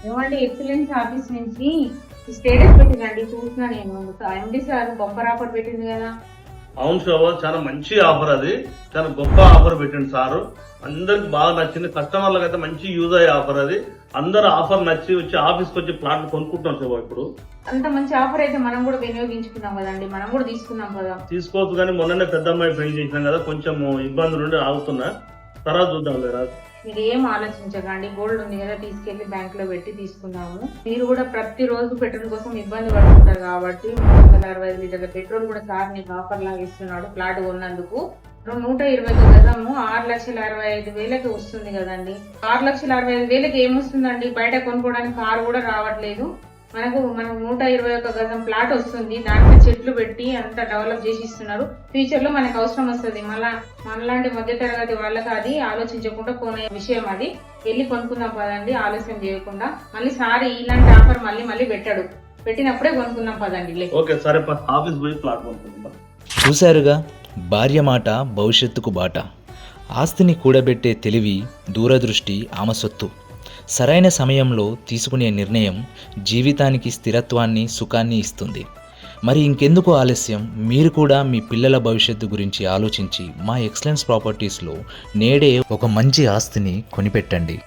ఏమంటే excellence office నుంచి status పెట్టిందండి, చూసిన నేను. ఎండి సార్ బంపర్ ఆఫర్ పెట్టింది కదా. అవును శోభ, చాలా మంచి ఆఫర్, అది చాలా గొప్ప ఆఫర్ పెట్టింది సారు. అందరికి బాగా నచ్చింది, కస్టమర్లకు అయితే మంచి యూజ్ అయ్యే ఆఫర్ అది. అందరూ ఆఫర్ నచ్చి వచ్చి ఆఫీస్కి వచ్చి ప్లాట్ కొనుక్కుంటున్నారు శోభ. ఇప్పుడు అంత మంచి ఆఫర్ అయితే మనం కూడా వినియోగించుకున్నాం కదండి, మనం కూడా తీసుకున్నాం కదా. తీసుకోవచ్చు, కానీ మొన్ననే పెద్ద అమ్మాయి పెళ్లి చేసినాం కదా, కొంచెం ఇబ్బందులు ఉండి ఆగుతున్నా. తర్వాత చూద్దాం లేదా. మీరు ఏం ఆలోచించకండి, గోల్డ్ ఉంది కదా, తీసుకెళ్లి బ్యాంక్ లో పెట్టి తీసుకున్నాము. మీరు కూడా ప్రతిరోజు పెట్రోల్ కోసం ఇబ్బంది పడుతుంటారు కాబట్టి 365 లీటర్ల పెట్రోల్ కూడా సార్ నీకు ఆఫర్ లాగా ఇస్తున్నాడు ప్లాట్ కొన్నందుకు. 120 గజము 6,65,000కి వస్తుంది కదండి. 6,65,000కి ఏమొస్తుందండి, బయట కొనుక్కోవడానికి కారు కూడా రావట్లేదు. మనకు 121 గజం ప్లాట్ వస్తుంది, దాంట్లో చెట్లు పెట్టి అంతా డెవలప్ చేసి ఇస్తున్నారు. ఫ్యూచర్ లో మనకు అవసరం వస్తుంది, మనలాంటి మధ్య తరగతి వాళ్ళకి అది ఆలోచించకుండా కొనే విషయం. అది వెళ్ళి కొనుక్కుందాం పదండి, ఆలస్యం చేయకుండా. మళ్ళీ సారి ఇలాంటి ఆఫర్ మళ్ళీ పెట్టినప్పుడే కొనుక్కుందాం పదండి. ఓకే సరే, ఆఫీస్ పోయి ప్లాట్ కొనుక్కుందాం. చూశారుగా, భార్య మాట భవిష్యత్తుకు బాట. ఆస్తిని కూడబెట్టే తెలివి, దూరదృష్టి ఆమె సొత్తు. సరైన సమయంలో తీసుకునే నిర్ణయం జీవితానికి స్థిరత్వాన్ని, సుఖాన్ని ఇస్తుంది. మరి ఇంకెందుకు ఆలస్యం? మీరు కూడా మీ పిల్లల భవిష్యత్తు గురించి ఆలోచించి మా ఎక్సలెన్స్ ప్రాపర్టీస్లో నేడే ఒక మంచి ఆస్తిని కొనిపెట్టండి.